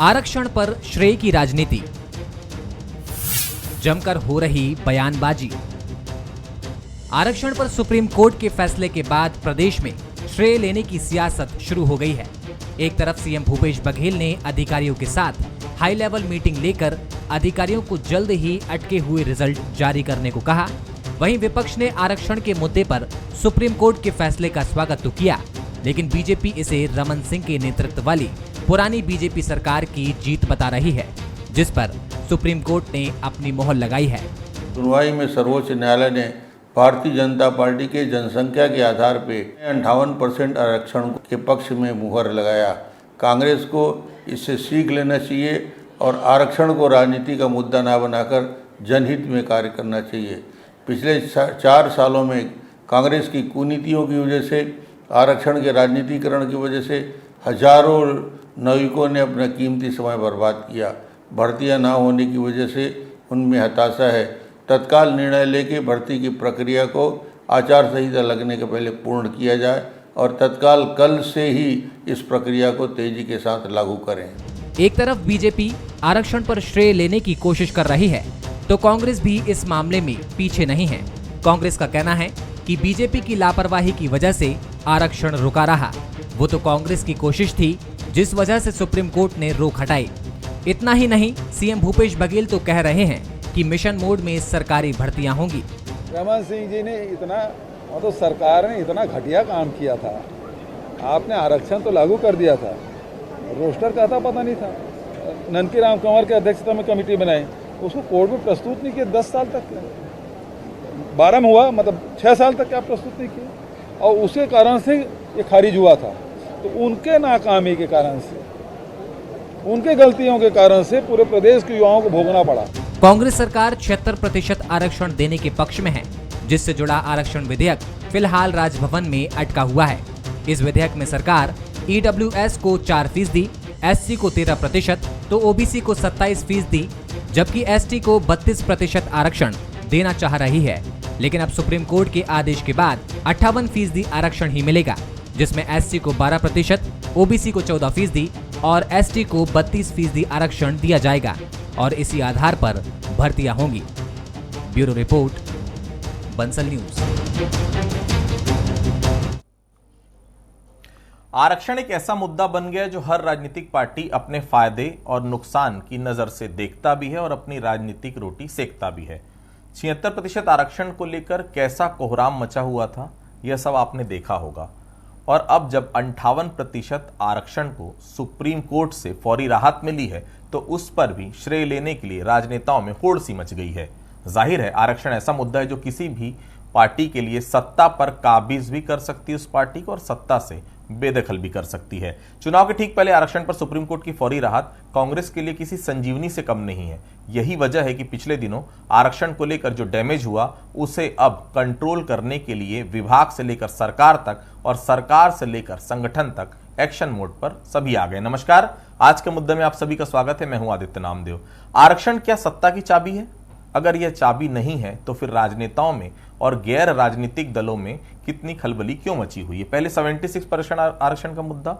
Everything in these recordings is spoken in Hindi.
आरक्षण पर श्रेय की राजनीति, जमकर हो रही बयानबाजी। आरक्षण पर सुप्रीम कोर्ट के फैसले के बाद प्रदेश में श्रेय लेने की सियासत शुरू हो गई है। एक तरफ सीएम भूपेश बघेल ने अधिकारियों के साथ हाई लेवल मीटिंग लेकर अधिकारियों को जल्द ही अटके हुए रिजल्ट जारी करने को कहा। वहीं विपक्ष ने आरक्षण के मुद्दे पर सुप्रीम कोर्ट के फैसले का स्वागत तो किया, लेकिन बीजेपी इसे रमन सिंह के नेतृत्व वाली पुरानी बीजेपी सरकार की जीत बता रही है, जिस पर सुप्रीम कोर्ट ने अपनी मोहर लगाई है। सुनवाई में सर्वोच्च न्यायालय ने भारतीय जनता पार्टी के जनसंख्या के आधार पर 58% आरक्षण के पक्ष में मुहर लगाया। कांग्रेस को इससे सीख लेना चाहिए और आरक्षण को राजनीति का मुद्दा न बनाकर जनहित में कार्य करना चाहिए। पिछले 4 सालों में कांग्रेस की कुनीतियों की वजह से, आरक्षण के राजनीतिकरण की वजह से हजारों नागरिकों ने अपना कीमती समय बर्बाद किया। भर्तियां ना होने की वजह से उनमें हताशा है। तत्काल निर्णय लेके भर्ती की प्रक्रिया को आचार संहिता लगने के पहले पूर्ण किया जाए और तत्काल कल से ही इस प्रक्रिया को तेजी के साथ लागू करें। एक तरफ बीजेपी आरक्षण पर श्रेय लेने की कोशिश कर रही है, तो कांग्रेस भी इस मामले में पीछे नहीं है। कांग्रेस का कहना है कि बीजेपी की लापरवाही की वजह से आरक्षण रुका रहा। वो तो कांग्रेस की कोशिश थी जिस वजह से सुप्रीम कोर्ट ने रोक हटाई। इतना ही नहीं, सीएम भूपेश बघेल तो कह रहे हैं कि मिशन मोड में सरकारी भर्तियां होंगी। रमन सिंह जी ने इतना सरकार ने इतना घटिया काम किया था। आपने आरक्षण तो लागू कर दिया था, रोस्टर का था पता नहीं था। ननकी राम कंवर के अध्यक्षता में कमेटी बनाई, उसको कोर्ट में प्रस्तुत नहीं किया। 10 साल तक 12 में हुआ, मतलब 6 साल तक क्या प्रस्तुत नहीं किया, और उसके कारण से ये खारिज हुआ था। तो उनके नाकामी के कारण से, उनके गलतियों के कारण से पूरे प्रदेश के युवाओं को भोगना पड़ा। कांग्रेस सरकार 76% आरक्षण देने के पक्ष में है, जिससे जुड़ा आरक्षण विधेयक फिलहाल राजभवन में अटका हुआ है। इस विधेयक में सरकार ईडब्ल्यूएस को 4%, एससी को 13%, तो ओबीसी को 27%, जबकि एसटी को 32% आरक्षण देना चाह रही है। लेकिन अब सुप्रीम कोर्ट के आदेश के बाद 58% आरक्षण ही मिलेगा, जिसमें एससी को 12%, ओबीसी को 14% और एसटी को 32% आरक्षण दिया जाएगा और इसी आधार पर भर्तियां होंगी। Bureau report, Bansal news. आरक्षण एक ऐसा मुद्दा बन गया जो हर राजनीतिक पार्टी अपने फायदे और नुकसान की नजर से देखता भी है और अपनी राजनीतिक रोटी सेकता भी है। 76% आरक्षण को लेकर कैसा कोहराम मचा हुआ था, यह सब आपने देखा होगा। और अब जब 58% आरक्षण को सुप्रीम कोर्ट से फौरी राहत मिली है, तो उस पर भी श्रेय लेने के लिए राजनेताओं में होड़ सी मच गई है। जाहिर है, आरक्षण ऐसा मुद्दा है जो किसी भी पार्टी के लिए सत्ता पर काबिज भी कर सकती है उस पार्टी को, और सत्ता से बेदखल भी कर सकती है। चुनाव के ठीक पहले आरक्षण पर सुप्रीम कोर्ट की फौरी राहत कांग्रेस के लिए किसी संजीवनी से कम नहीं है। यही वजह है कि पिछले दिनों आरक्षण को लेकर जो डैमेज हुआ, उसे अब कंट्रोल करने के लिए विभाग से लेकर सरकार तक और सरकार से लेकर संगठन तक एक्शन मोड पर सभी आ गए। नमस्कार, आज के मुद्दे में आप सभी का स्वागत है। मैं हूं आदित्य नामदेव। आरक्षण क्या सत्ता की चाबी है? अगर यह चाबी नहीं है तो फिर राजनेताओं में और गैर राजनीतिक दलों में कितनी खलबली क्यों मची हुई है? पहले 76% आरक्षण का मुद्दा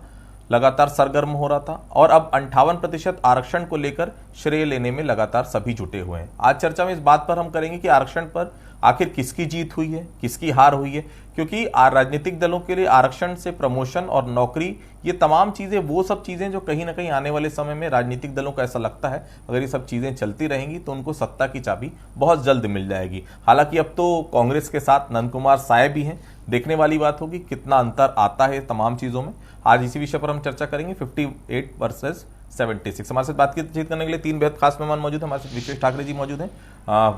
लगातार सरगर्म हो रहा था और अब 58% आरक्षण को लेकर श्रेय लेने में लगातार सभी जुटे हुए हैं। आज चर्चा में इस बात पर हम करेंगे कि आरक्षण पर आखिर किसकी जीत हुई है, किसकी हार हुई है, क्योंकि राजनीतिक दलों के लिए आरक्षण से प्रमोशन और नौकरी, ये तमाम चीजें वो सब चीजें जो कहीं ना कहीं आने वाले समय में राजनीतिक दलों को ऐसा लगता है अगर ये सब चीजें चलती रहेंगी तो उनको सत्ता की चाबी बहुत जल्द मिल जाएगी। हालांकि अब तो कांग्रेस के साथ नंद कुमार साय भी हैं। देखने वाली बात होगी कितना अंतर आता है तमाम चीजों में। आज इसी विषय पर हम चर्चा करेंगे, 58 वर्सेस 76। हमारे साथ बातचीत करने के लिए 3 बेहद खास मेहमान मौजूद हैं। हमारे साथ विश्वेश ठाकरे जी मौजूद हैं,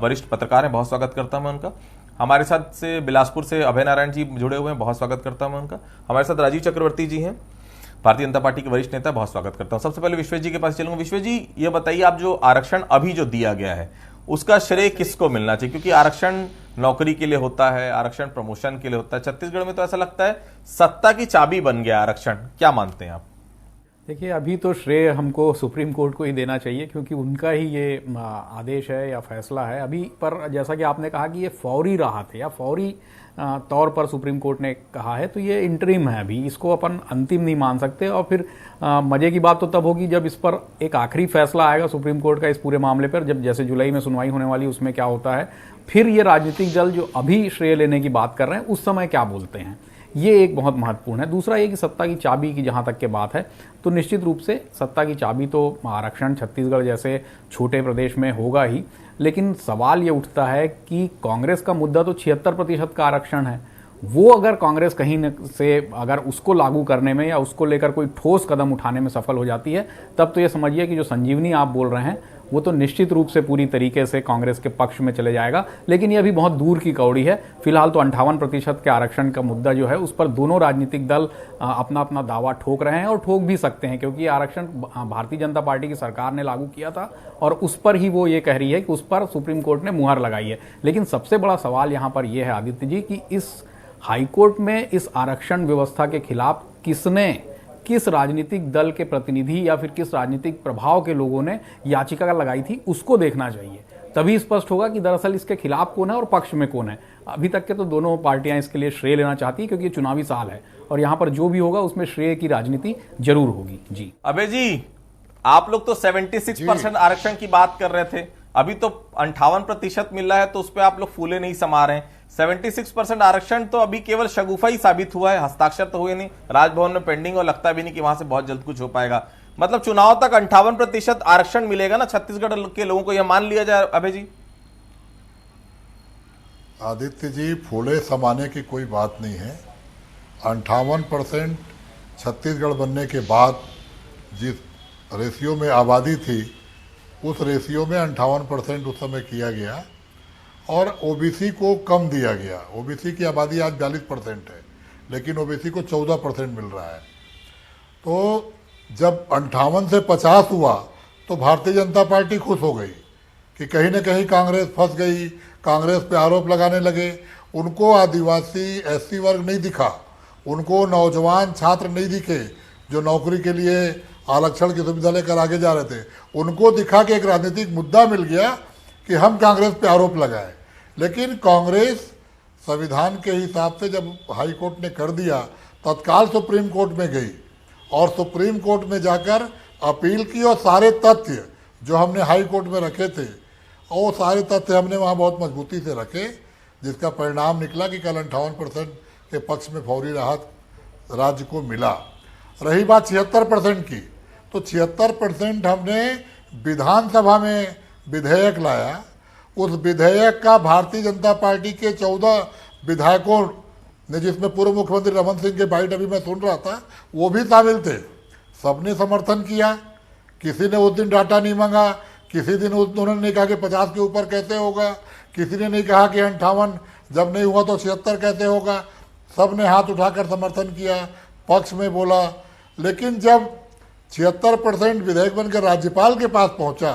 वरिष्ठ पत्रकार हैं, बहुत स्वागत करता हूं मैं उनका। हमारे साथ से बिलासपुर से अभय नारायण जी जुड़े हुए हैं, बहुत स्वागत करता हूं मैं उनका। हमारे साथ राजीव चक्रवर्ती जी हैं, भारतीय जनता पार्टी के वरिष्ठ नेता, बहुत स्वागत करता हूं। सबसे पहले विश्वेश जी के पास चलूंगा। विश्वेश जी, ये बताइए, आप जो आरक्षण अभी जो दिया गया है उसका श्रेय किसको मिलना चाहिए? क्योंकि आरक्षण नौकरी के लिए होता है, आरक्षण प्रमोशन के लिए होता है। छत्तीसगढ़ में तो ऐसा लगता है सत्ता की चाबी बन गया आरक्षण। क्या मानते हैं आप? देखिए, अभी तो श्रेय हमको सुप्रीम कोर्ट को ही देना चाहिए, क्योंकि उनका ही ये आदेश है या फैसला है अभी। पर जैसा कि आपने कहा कि ये फौरी राहत है या फौरी तौर पर सुप्रीम कोर्ट ने कहा है, तो ये इंटरिम है, अभी इसको अपन अंतिम नहीं मान सकते। और फिर मजे की बात तो तब होगी जब इस पर एक आखिरी फैसला आएगा सुप्रीम कोर्ट का इस पूरे मामले पर, जब जैसे जुलाई में सुनवाई होने वाली उसमें क्या होता है, फिर ये राजनीतिक दल जो अभी श्रेय लेने की बात कर रहे हैं उस समय क्या बोलते हैं, ये एक बहुत महत्वपूर्ण है। दूसरा ये कि सत्ता की चाबी की जहां तक के बात है, तो निश्चित रूप से सत्ता की चाबी तो आरक्षण छत्तीसगढ़ जैसे छोटे प्रदेश में होगा ही, लेकिन सवाल ये उठता है कि कांग्रेस का मुद्दा तो 76% का आरक्षण है। वो अगर कांग्रेस कहीं न से अगर उसको लागू करने में या उसको लेकर कोई ठोस कदम उठाने में सफल हो जाती है, तब तो ये समझिए कि जो संजीवनी आप बोल रहे हैं वो तो निश्चित रूप से पूरी तरीके से कांग्रेस के पक्ष में चले जाएगा। लेकिन ये अभी बहुत दूर की कौड़ी है। फिलहाल तो 58% के आरक्षण का मुद्दा जो है उस पर दोनों राजनीतिक दल अपना अपना दावा ठोक रहे हैं और ठोक भी सकते हैं, क्योंकि आरक्षण भारतीय जनता पार्टी की सरकार ने लागू किया था और उस पर ही वो ये कह रही है कि उस पर सुप्रीम कोर्ट ने मुहर लगाई है। लेकिन सबसे बड़ा सवाल यहाँ पर यह है आदित्य जी कि इस हाईकोर्ट में इस आरक्षण व्यवस्था के खिलाफ किस राजनीतिक दल के प्रतिनिधि या फिर किस राजनीतिक प्रभाव के लोगों ने याचिका लगाई थी, उसको देखना चाहिए। तभी स्पष्ट होगा कि दरअसल इसके खिलाफ कौन है और पक्ष में कौन है। अभी तक के तो दोनों पार्टियां इसके लिए श्रेय लेना चाहती है, क्योंकि ये चुनावी साल है और यहां पर जो भी होगा उसमें श्रेय की राजनीति जरूर होगी। जी अबे जी, आप लोग तो 76% आरक्षण की बात कर रहे थे, अभी तो 58% मिल रहा है, तो उस पर आप लोग फूले नहीं समा रहे हैं। 76% आरक्षण तो अभी केवल शगुफा ही साबित हुआ है, हस्ताक्षर तो हुए नहीं, राजभवन में पेंडिंग, और लगता भी नहीं कि वहां से बहुत जल्द कुछ हो पाएगा। मतलब चुनाव तक 58% आरक्षण मिलेगा ना छत्तीसगढ़ के लोगों को, यह मान लिया जाए अभय जी? आदित्य जी, फूले समाने की कोई बात नहीं है। 58% छत्तीसगढ़ बनने के बाद जिस रेशियो में आबादी थी उस रेशियो में 58% उस समय किया गया और ओबीसी को कम दिया गया। ओबीसी की आबादी आज 42% है, लेकिन ओबीसी को 14% मिल रहा है। तो जब 58 से 50 हुआ तो भारतीय जनता पार्टी खुश हो गई कि कहीं ना कहीं कांग्रेस फंस गई, कांग्रेस पे आरोप लगाने लगे। उनको आदिवासी एससी वर्ग नहीं दिखा, उनको नौजवान छात्र नहीं दिखे जो नौकरी के लिए आरक्षण की सुविधा लेकर आगे जा रहे थे। उनको दिखा कि एक राजनीतिक मुद्दा मिल गया कि हम कांग्रेस पे आरोप लगाए। लेकिन कांग्रेस संविधान के हिसाब से जब हाई कोर्ट ने कर दिया, तत्काल सुप्रीम कोर्ट में गई और सुप्रीम कोर्ट में जाकर अपील की और सारे तथ्य जो हमने हाई कोर्ट में रखे थे और सारे तथ्य हमने वहाँ बहुत मजबूती से रखे, जिसका परिणाम निकला कि कल 58% के पक्ष में फौरी राहत राज्य को मिला। रही बात 76% की, तो 76% हमने विधानसभा में विधेयक लाया। उस विधेयक का भारतीय जनता पार्टी के 14 विधायकों ने, जिसमें पूर्व मुख्यमंत्री रमन सिंह के बाइट अभी मैं सुन रहा था, वो भी शामिल थे। सबने समर्थन किया। किसी ने उस दिन डाटा नहीं मांगा, किसी दिन उन्होंने नहीं कहा कि 50 के ऊपर कैसे होगा, किसी ने नहीं कहा कि 58 जब नहीं हुआ तो 76 कैसे होगा। सब ने हाथ उठाकर समर्थन किया, पक्ष में बोला। लेकिन जब 76% विधेयक बनकर राज्यपाल के पास पहुंचा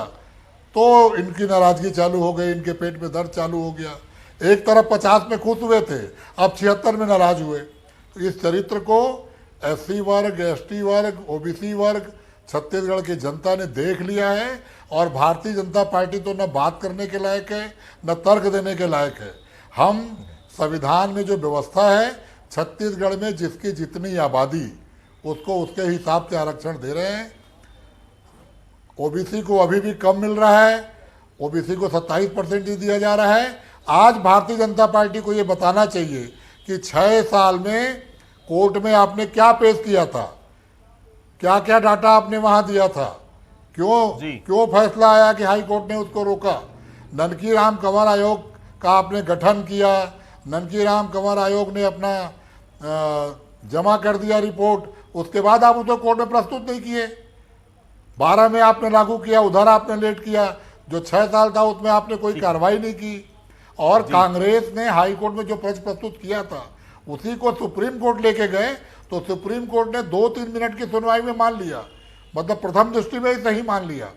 तो इनकी नाराजगी चालू हो गई, इनके पेट में दर्द चालू हो गया। एक तरफ 50 में खुश हुए थे, अब 76 में नाराज हुए। तो इस चरित्र को एससी वर्ग, एसटी वर्ग, ओबीसी वर्ग छत्तीसगढ़ की जनता ने देख लिया है और भारतीय जनता पार्टी तो न बात करने के लायक है न तर्क देने के लायक है। हम संविधान में जो व्यवस्था है, छत्तीसगढ़ में जिसकी जितनी आबादी उसको उसके हिसाब से आरक्षण दे रहे हैं। ओबीसी को अभी भी कम मिल रहा है, ओबीसी को 27% ही दिया जा रहा है। आज भारतीय जनता पार्टी को ये बताना चाहिए कि 6 साल में कोर्ट में आपने क्या पेश किया था, क्या क्या डाटा आपने वहां दिया था, क्यों फैसला आया कि हाई कोर्ट ने उसको रोका। ननकी राम कंवर आयोग का आपने गठन किया, ननकी राम कंवर आयोग ने अपना जमा कर दिया रिपोर्ट, उसके बाद आप उसको कोर्ट में प्रस्तुत नहीं किए। 12 में आपने लागू किया, उधर आपने लेट किया। जो 6 साल था उसमें आपने कोई कार्रवाई नहीं की। और कांग्रेस ने हाई कोर्ट में जो प्रश्न प्रस्तुत किया था उसी को सुप्रीम कोर्ट लेके गए, तो सुप्रीम कोर्ट ने 2-3 मिनट की सुनवाई में मान लिया, मतलब प्रथम दृष्टि में ही सही मान लिया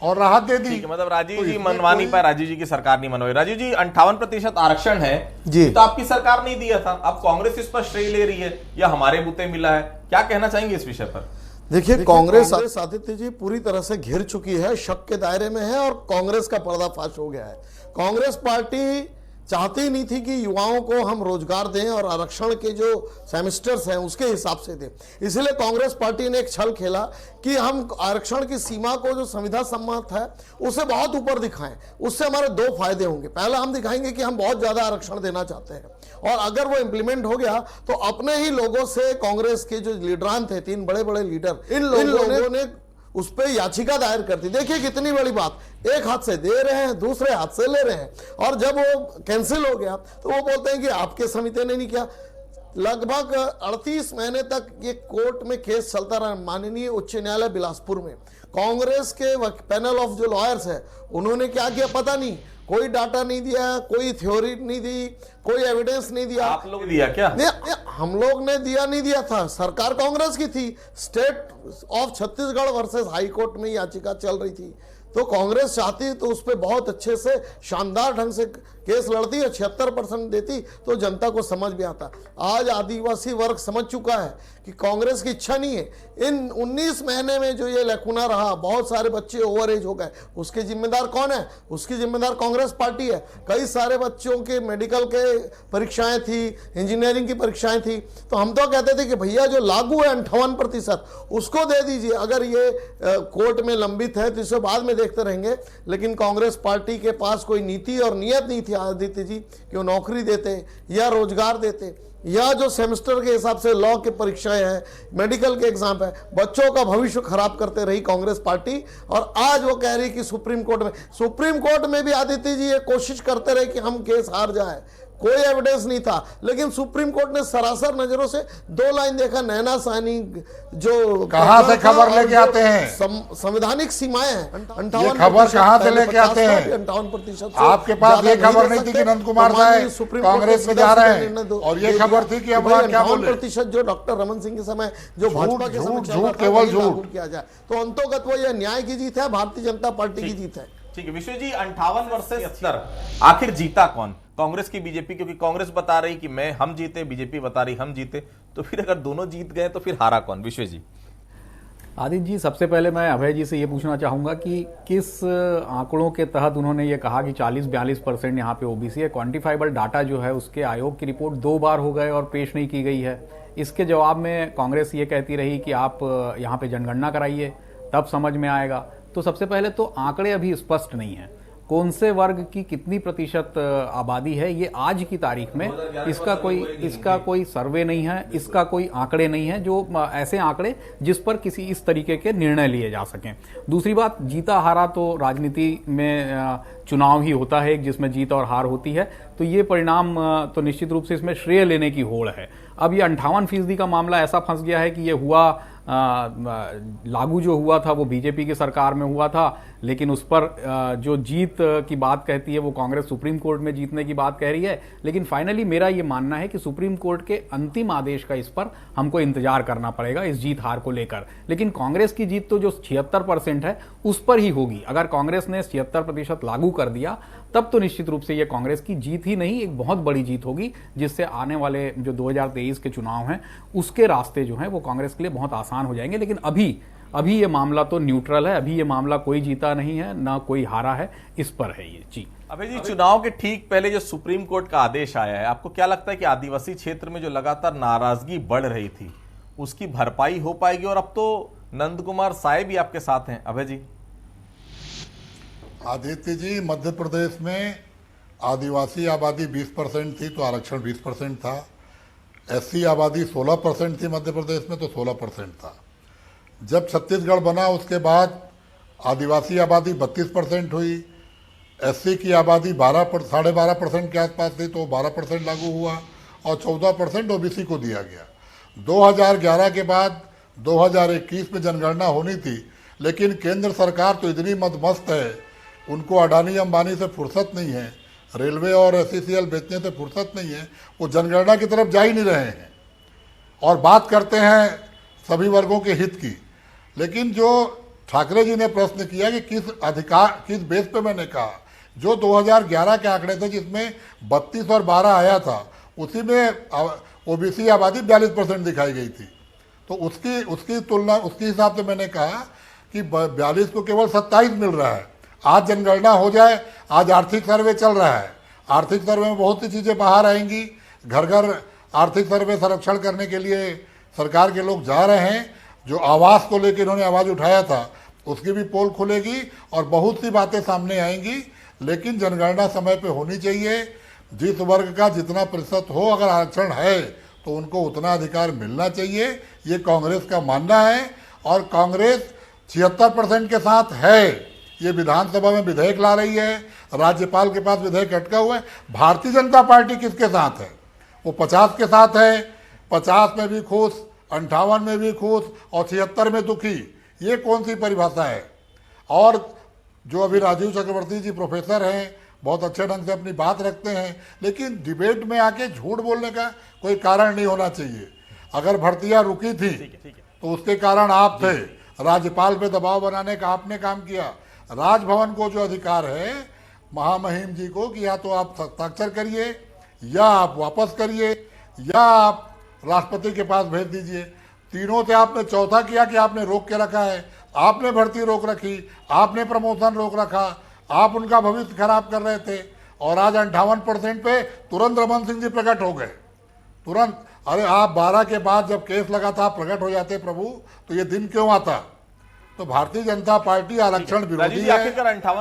और राहत दे दी। मतलब राजीव जी मनवा नहीं पाए, राजीव जी की सरकार नहीं मनवाई। राजीव जी, 58% आरक्षण है जी, तो आपकी सरकार नहीं दिया था, अब कांग्रेस इस पर श्रेय ले रही है या हमारे बूते मिला है, क्या कहना चाहेंगे इस विषय पर? देखिए, कांग्रेस आदित्य जी पूरी तरह से घिर चुकी है, शक के दायरे में है और कांग्रेस का पर्दाफाश हो गया है। कांग्रेस पार्टी चाहती नहीं थी कि युवाओं को हम रोजगार दें और आरक्षण के जो सेमेस्टर्स हैं उसके हिसाब से दें। इसलिए कांग्रेस पार्टी ने एक छल खेला कि हम आरक्षण की सीमा को जो संविधान सम्मत है उसे बहुत ऊपर दिखाएं। उससे हमारे दो फायदे होंगे। पहला, हम दिखाएंगे कि हम बहुत ज्यादा आरक्षण देना चाहते हैं, और अगर वो इंप्लीमेंट हो गया तो अपने ही लोगों से कांग्रेस के जो लीडरान थे, 3 बड़े बड़े लीडर, इन लोगों ने उस पर याचिका दायर कर दी। देखिए कितनी बड़ी बात, एक हाथ से दे रहे हैं, दूसरे हाथ से ले रहे हैं, और जब वो कैंसिल हो गया तो वो बोलते हैं कि आपके समिति ने नहीं किया। लगभग 38 महीने तक ये कोर्ट में केस चलता रहा। माननीय उच्च न्यायालय बिलासपुर में कांग्रेस के पैनल ऑफ जो लॉयर्स है उन्होंने क्या किया पता नहीं, कोई डाटा नहीं दिया, कोई थ्योरी नहीं दी, कोई एविडेंस नहीं दिया। आप लोग दिया क्या? नहीं, हम लोग ने नहीं दिया था, सरकार कांग्रेस की थी। State of Chhattisgarh versus high court में याचिका चल रही थी, तो कांग्रेस चाहती तो उस पर बहुत अच्छे से शानदार ढंग से केस लड़ती और 76% देती तो जनता को समझ में आता। आज आदिवासी वर्ग समझ चुका है कि कांग्रेस की इच्छा नहीं है। इन 19 महीने में जो ये लैकुना रहा, बहुत सारे बच्चे ओवर एज हो गए, उसके जिम्मेदार कौन है? उसकी जिम्मेदार कांग्रेस पार्टी है। कई सारे बच्चों के मेडिकल के परीक्षाएं थी, इंजीनियरिंग की परीक्षाएं थी, तो हम तो कहते थे कि भैया जो लागू है 58% उसको दे दीजिए। अगर ये कोर्ट में लंबित है तो इसे बाद में देखते रहेंगे, लेकिन कांग्रेस पार्टी के पास कोई नीति और नियत नहीं थी आदित्य जी कि वो नौकरी देते या रोजगार देते, या जो सेमेस्टर के हिसाब से लॉ की परीक्षाएं हैं, मेडिकल के एग्जाम है, बच्चों का भविष्य खराब करते रही कांग्रेस पार्टी। और आज वो कह रही कि सुप्रीम कोर्ट में भी आदित्य जी ये कोशिश करते रहे कि हम केस हार जाए, कोई एविडेंस नहीं था, लेकिन सुप्रीम कोर्ट ने सरासर नजरों से 2 लाइन देखा। नैना साहनी जो कहां से खबर लेके आते हैं? संवैधानिक सीमाएं हैं, 58 खबर कहां से लेके आते हैं? 58% आपके पास ये खबर नहीं थी कि नंद कुमार साहब कांग्रेस में जा रहे हैं, और ये खबर थी कि अब क्या बोले 58% जो डॉक्टर रमन सिंह के समय जो भाजपा के समय झूठ केवल झूठ किया जाए, तो अंतोगत वो ये न्याय की जीत है, भारतीय जनता पार्टी की जीत है। ठीक है विश्व जी, 58 वर्सेस 70, आखिर जीता कौन? कांग्रेस की बीजेपी? क्योंकि कांग्रेस बता रही कि हम जीते, बीजेपी बता रही हम जीते, तो फिर अगर दोनों जीत गए तो फिर हारा कौन? विश्व जी। आदित्य जी, सबसे पहले मैं अभय जी से ये पूछना चाहूंगा कि किस आंकड़ों के तहत उन्होंने ये कहा कि 40-42% यहाँ पे ओबीसी है। क्वांटिफाइबल डाटा जो है उसके आयोग की रिपोर्ट 2 बार हो गए और पेश नहीं की गई है। इसके जवाब में कांग्रेस ये कहती रही कि आप यहाँ पे जनगणना कराइए तब समझ में आएगा। तो सबसे पहले तो आंकड़े अभी स्पष्ट नहीं है, कौन से वर्ग की कितनी प्रतिशत आबादी है ये आज की तारीख में इसका कोई सर्वे नहीं है, इसका कोई आंकड़े नहीं है, जो ऐसे आंकड़े जिस पर किसी इस तरीके के निर्णय लिए जा सकें। दूसरी बात, जीता हारा तो राजनीति में चुनाव ही होता है जिसमें जीत और हार होती है, तो ये परिणाम तो निश्चित रूप से इसमें श्रेय लेने की होड़ है। अब ये 58% का मामला ऐसा फंस गया है कि ये हुआ लागू जो हुआ था वो बीजेपी की सरकार में हुआ था, लेकिन उस पर जो जीत की बात कहती है वो कांग्रेस सुप्रीम कोर्ट में जीतने की बात कह रही है। लेकिन फाइनली मेरा ये मानना है कि सुप्रीम कोर्ट के अंतिम आदेश का इस पर हमको इंतजार करना पड़ेगा इस जीत हार को लेकर। लेकिन कांग्रेस की जीत तो जो 76% है उस पर ही होगी। अगर कांग्रेस ने 76% लागू कर दिया तब तो निश्चित रूप से यह कांग्रेस की जीत ही नहीं एक बहुत बड़ी जीत होगी, जिससे आने वाले जो 2023 के चुनाव हैं उसके रास्ते जो हैं वो कांग्रेस के लिए बहुत आसान हो जाएंगे। लेकिन अभी ये मामला तो न्यूट्रल है, अभी ये मामला कोई जीता नहीं है ना कोई हारा है, इस पर है ये। जी अभय जी, चुनाव के ठीक पहले जो सुप्रीम कोर्ट का आदेश आया है, आपको क्या लगता है कि आदिवासी क्षेत्र में जो लगातार नाराजगी बढ़ रही थी उसकी भरपाई हो पाएगी? और अब तो नंद कुमार साय भी आपके साथ हैं। अभय जी। आदित्य जी, मध्य प्रदेश में आदिवासी आबादी 20% थी तो आरक्षण 20% था। एससी आबादी 16% थी मध्य प्रदेश में तो 16% था। जब छत्तीसगढ़ बना उसके बाद आदिवासी आबादी 32% हुई, एससी की आबादी 12.5% के आसपास थी तो 12% लागू हुआ और 14% ओबीसी को दिया गया। 2011 के बाद 2021 में जनगणना होनी थी, लेकिन केंद्र सरकार तो इतनी मदमस्त है, उनको अडानी अंबानी से फुर्सत नहीं है, रेलवे और एसईसीएल बेचने से फुर्सत नहीं है, वो जनगणना की तरफ जा ही नहीं रहे हैं और बात करते हैं सभी वर्गों के हित की। लेकिन जो ठाकरे जी ने प्रश्न किया कि किस बेस पे मैंने कहा, जो 2011 के आंकड़े थे जिसमें 32 और 12 आया था, उसी में ओबीसी आबादी 42% दिखाई गई थी, तो उसकी तुलना उसके हिसाब से मैंने कहा कि 42 को केवल 27 मिल रहा है। आज जनगणना हो जाए, आज आर्थिक सर्वे चल रहा है, आर्थिक सर्वे में बहुत सी चीज़ें बाहर आएंगी। घर घर आर्थिक सर्वे संरक्षण करने के लिए सरकार के लोग जा रहे हैं। जो आवास को लेकर इन्होंने आवाज़ उठाया था उसकी भी पोल खुलेगी और बहुत सी बातें सामने आएंगी। लेकिन जनगणना समय पे होनी चाहिए। जिस वर्ग का जितना प्रतिशत हो, अगर आरक्षण है तो उनको उतना अधिकार मिलना चाहिए, ये कांग्रेस का मानना है। और कांग्रेस 76% के साथ है। ये विधानसभा में विधेयक ला रही है, राज्यपाल के पास विधेयक अटका हुआ है। भारतीय जनता पार्टी किसके साथ है? वो 50 के साथ है। 50 में भी खुश, 58 में भी खुश और 76 में दुखी। ये कौन सी परिभाषा है? और जो अभी राजीव चक्रवर्ती जी प्रोफेसर हैं, बहुत अच्छे ढंग से अपनी बात रखते हैं, लेकिन डिबेट में आके झूठ बोलने का कोई कारण नहीं होना चाहिए। अगर भर्तियां रुकी थी तो उसके कारण आप थे। राज्यपाल पे दबाव बनाने का आपने काम किया। राजभवन को जो अधिकार है महामहिम जी को कि या तो आप हस्ताक्षर करिए या आप वापस करिए या आप राष्ट्रपति के पास भेज दीजिए। तीनों से आपने चौथा किया कि आपने रोक के रखा है। आपने भर्ती रोक रखी, आपने प्रमोशन रोक रखा, आप उनका भविष्य खराब कर रहे थे। और आज 58% पे तुरंत रमन सिंह जी प्रकट हो गए, तुरंत। अरे आप 12 के बाद जब केस लगा था प्रकट हो जाते प्रभु, तो ये दिन क्यों आता? तो भारतीय जनता पार्टी आरक्षण विरोधी है।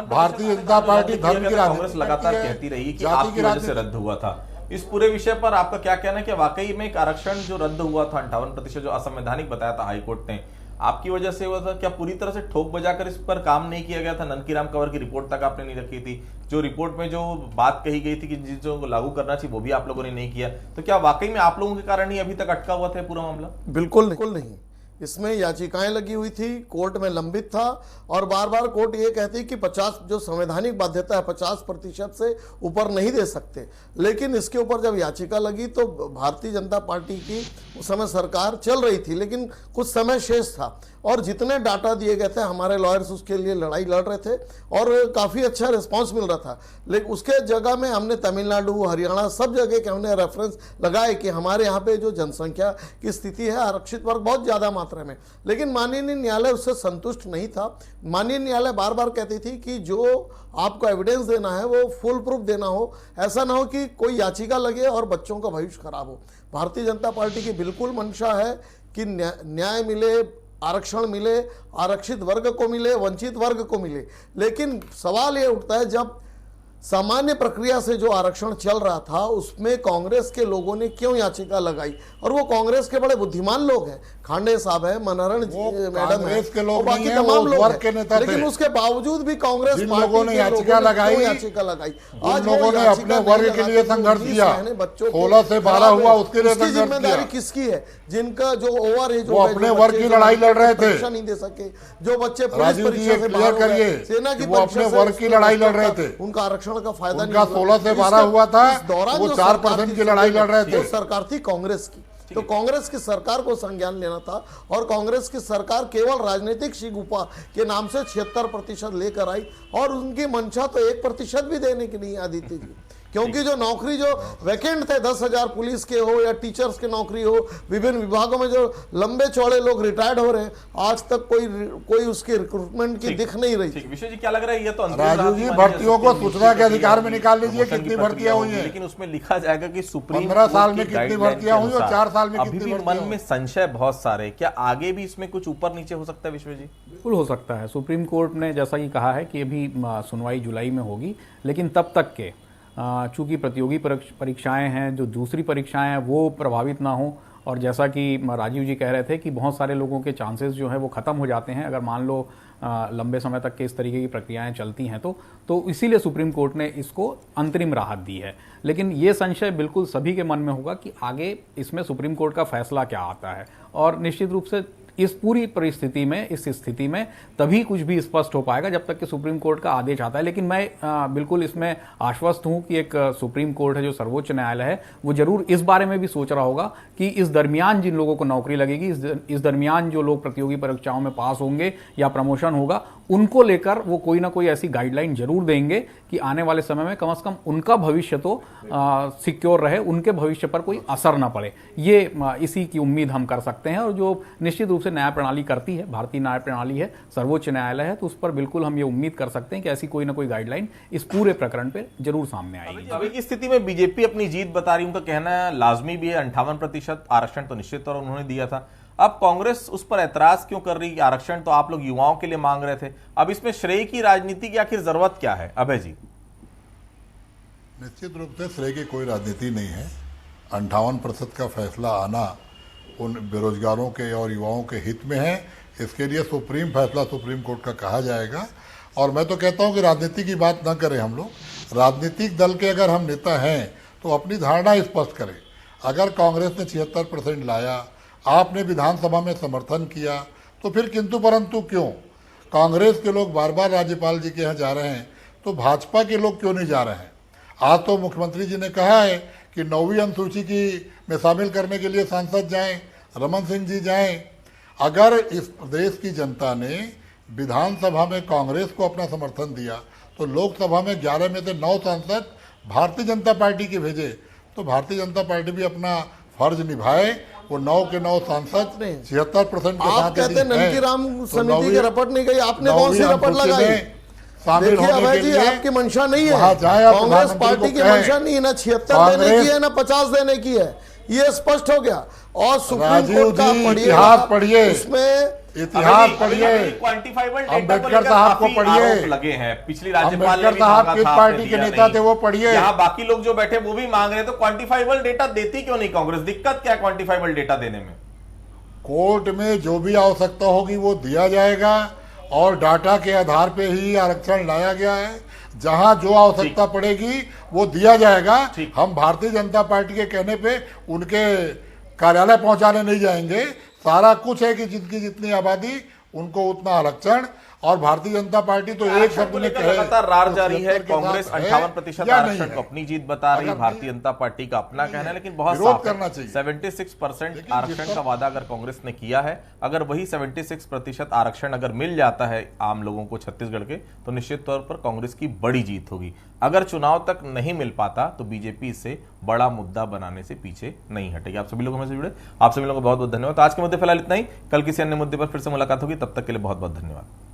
भारतीय जनता पार्टी धर्म की कांग्रेस लगातार कहती रही कि आपकी वजह से रद्द हुआ था। इस पूरे विषय पर आपका क्या कहना है कि वाकई में एक आरक्षण जो रद्द हुआ था 58% जो असंवैधानिक बताया था हाईकोर्ट ने, आपकी वजह से हुआ था? क्या पूरी तरह से ठोक बजाकर इस पर काम नहीं किया गया था? ननकीराम कंवर की रिपोर्ट तक आपने नहीं रखी थी। जो रिपोर्ट में जो बात कही गई थी कि जिन चीजों को लागू करना चाहिए वो भी आप लोगों ने नहीं किया। तो क्या वाकई में आप लोगों के कारण ही अभी तक अटका हुआ था पूरा मामला? बिल्कुल नहीं। इसमें याचिकाएं लगी हुई थी, कोर्ट में लंबित था और बार बार कोर्ट ये कहती कि 50 जो संवैधानिक बाध्यता है 50% से ऊपर नहीं दे सकते। लेकिन इसके ऊपर जब याचिका लगी तो भारतीय जनता पार्टी की उस समय सरकार चल रही थी, लेकिन कुछ समय शेष था और जितने डाटा दिए गए थे हमारे लॉयर्स उसके लिए लड़ाई लड़ रहे थे और काफ़ी अच्छा रिस्पांस मिल रहा था। लेकिन उसके जगह में हमने तमिलनाडु, हरियाणा सब जगह के हमने रेफरेंस लगाए कि हमारे यहाँ पे जो जनसंख्या की स्थिति है आरक्षित वर्ग बहुत ज़्यादा मात्रा में। लेकिन माननीय न्यायालय उससे संतुष्ट नहीं था। माननीय न्यायालय बार बार कहती थी कि जो आपको एविडेंस देना है वो फुल प्रूफ देना हो, ऐसा ना हो कि कोई याचिका लगे और बच्चों का भविष्य खराब हो। भारतीय जनता पार्टी की बिल्कुल मंशा है कि न्याय मिले, आरक्षण मिले, आरक्षित वर्ग को मिले, वंचित वर्ग को मिले। लेकिन सवाल ये उठता है जब सामान्य प्रक्रिया से जो आरक्षण चल रहा था उसमें कांग्रेस के लोगों ने क्यों याचिका लगाई? और वो कांग्रेस के बड़े बुद्धिमान लोग हैं, खांडे साहब है, मनहरण मैडम है, बाकी तमाम लोग हैं। लेकिन उसके बावजूद भी कांग्रेस लोगों ने याचिका लगाई। आज लोगों ने अपने वर्ग के लिए संघर्ष किया। 16 से 12 हुआ, उसके लिए जिम्मेदारी किसकी है? जिनका जो ओवर एज, वो अपने वर्ग की लड़ाई लड़ रहे थे, परीक्षा नहीं दे सके, जो बच्चे राजीव जी क्लियर करिए, सेना की वो अपने वर्ग की लड़ाई लड़ रहे थे, उनका आरक्षण का फायदा उनका 16 से 12 हुआ था, वो 4% की लड़ाई लड़ रहे थे। सरकार थी कांग्रेस की, तो कांग्रेस की सरकार को संज्ञान लेना था और कांग्रेस की सरकार केवल राजनीतिक शिगुफा के नाम से 76% लेकर आई और उनकी मंशा तो 1% भी देने की नहीं आदित्य जी। क्योंकि जो नौकरी जो वैकेंट थे 10,000 पुलिस के हो या टीचर्स के नौकरी हो, विभिन्न विभागों में जो लंबे चौड़े लोग रिटायर्ड हो रहे हैं, आज तक कोई उसकी रिक्रूटमेंट की दिख नहीं रही। विषय जी क्या लग रहा है? ये तो राजू जी भर्तियों को सूचना के अधिकार में निकाल लीजिए कितनी भर्तियां हुई हैं, लेकिन उसमें लिखा जाएगा कि सुप्रीम 15 साल में कितनी भर्तियां हुई और 4 साल में अभी कितनी भी भर्तियां मन में संशय बहुत सारे। क्या आगे भी इसमें कुछ ऊपर नीचे हो सकता है विश्व जी? बिल्कुल हो सकता है। सुप्रीम कोर्ट ने जैसा कि कहा है कि अभी सुनवाई जुलाई में होगी, लेकिन तब तक के चूंकि प्रतियोगी परीक्षाएं हैं, जो दूसरी परीक्षाएं हैं वो प्रभावित ना हो। और जैसा कि राजीव जी कह रहे थे कि बहुत सारे लोगों के चांसेस जो है वो ख़त्म हो जाते हैं अगर मान लो लंबे समय तक के इस तरीके की प्रक्रियाएं चलती हैं तो इसीलिए सुप्रीम कोर्ट ने इसको अंतरिम राहत दी है। लेकिन ये संशय बिल्कुल सभी के मन में होगा कि आगे इसमें सुप्रीम कोर्ट का फैसला क्या आता है, और निश्चित रूप से इस पूरी परिस्थिति में, इस स्थिति में तभी कुछ भी स्पष्ट हो पाएगा जब तक कि सुप्रीम कोर्ट का आदेश आता है। लेकिन मैं बिल्कुल इसमें आश्वस्त हूं कि एक सुप्रीम कोर्ट है जो सर्वोच्च न्यायालय है, वो जरूर इस बारे में भी सोच रहा होगा कि इस दरमियान जिन लोगों को नौकरी लगेगी, इस दरमियान जो लोग प्रतियोगी परीक्षाओं में पास होंगे या प्रमोशन होगा, उनको लेकर वो कोई ना कोई ऐसी गाइडलाइन जरूर देंगे कि आने वाले समय में कम से कम उनका भविष्य तो सिक्योर रहे, उनके भविष्य पर कोई असर ना पड़े। ये इसी की उम्मीद हम कर सकते हैं। और जो निश्चित रूप से से न्याय प्रणाली करती है, भारतीय न्याय प्रणाली है, सर्वोच्च न्यायालय है, तो उस पर बिल्कुल हम ये उम्मीद कर सकते हैं कि ऐसी कोई ना कोई गाइडलाइन इस पूरे प्रकरण पे जरूर सामने आएगी। अभी की स्थिति में बीजेपी अपनी जीत बता रही, उनका कहना है लाजमी भी है, 58% आरक्षण तो निश्चित तौर उन्होंने दिया था। अब कांग्रेस उस पर ऐतराज क्यों कर रही है? आरक्षण तो आप लोग युवाओं के लिए मांग रहे थे। अब इसमें श्रेय की राजनीति की आखिर जरूरत क्या है? अभय जी, निश्चित रूप से श्रेय की कोई राजनीति नहीं है। 58% का फैसला आना उन बेरोजगारों के और युवाओं के हित में है। इसके लिए सुप्रीम फैसला सुप्रीम कोर्ट का कहा जाएगा। और मैं तो कहता हूं कि राजनीति की बात न करें हम लोग। राजनीतिक दल के अगर हम नेता हैं तो अपनी धारणा स्पष्ट करें। अगर कांग्रेस ने 76% लाया, आपने विधानसभा में समर्थन किया, तो फिर किंतु परंतु क्यों? कांग्रेस के लोग बार बार राज्यपाल जी के यहाँ जा रहे हैं, तो भाजपा के लोग क्यों नहीं जा रहे हैं? आज तो मुख्यमंत्री जी ने कहा है कि 9वीं अनुसूची की में शामिल करने के लिए सांसद जाएं, रमन सिंह जी जाएं। अगर इस प्रदेश की जनता ने विधानसभा में कांग्रेस को अपना समर्थन दिया, तो लोकसभा में 11 में से 9 सांसद भारतीय जनता पार्टी के भेजे, तो भारतीय जनता पार्टी भी अपना फर्ज निभाए। वो 9 के 9 सांसद 76% के साथ आप कहते ननकी राम समिति की रपट नहीं गई, आपने कौन सी रपट लगाई? देखिए अभय जी, आपकी मंशा नहीं है, कांग्रेस पार्टी की मंशा नहीं है, ना 76 देने की है, ना 50 देने की है, ये स्पष्ट हो गया। और सुप्रीम कोर्ट का पढ़िए, उसमें इतिहास पढ़िए, क्वांटिफाइबल अम्बेडकर साहब को पढ़िए, लगे हैं। पिछली राज्यपाल अम्बेडकर साहब किस पार्टी के नेता थे वो पढ़िए। यहाँ बाकी लोग जो बैठे वो भी मांग रहे हैं, तो क्वांटिफाइबल डेटा देती क्यों नहीं कांग्रेस? दिक्कत क्या है क्वांटिफाइबल डेटा देने में? कोर्ट में जो भी आवश्यकता होगी वो दिया जाएगा और डाटा के आधार पे ही आरक्षण लाया गया है। जहां जो आवश्यकता पड़ेगी वो दिया जाएगा। हम भारतीय जनता पार्टी के कहने पे उनके कार्यालय पहुंचाने नहीं जाएंगे। सारा कुछ है कि जिनकी जितनी आबादी उनको उतना आरक्षण, और भारतीय जनता पार्टी तो एक शब्द में कहे लगातार रार जारी है। कांग्रेस 58% आरक्षण को अपनी जीत बता रही है, भारतीय जनता पार्टी का अपना कहना है, लेकिन बहुत साफ करना चाहिए। 76% आरक्षण का वादा अगर कांग्रेस ने किया है, अगर वही 76% आरक्षण अगर मिल जाता है आम लोगों को छत्तीसगढ़ के, तो निश्चित तौर पर कांग्रेस की बड़ी जीत होगी। अगर चुनाव तक नहीं मिल पाता तो बीजेपी इसे बड़ा मुद्दा बनाने से पीछे नहीं हटेगी। आप सभी लोग हमसे जुड़े, आप सभी लोगों को बहुत बहुत धन्यवाद। आज के मुद्दे फिलहाल इतना ही, कल किसी अन्य मुद्दे पर फिर से मुलाकात होगी, तब तक के लिए बहुत बहुत धन्यवाद।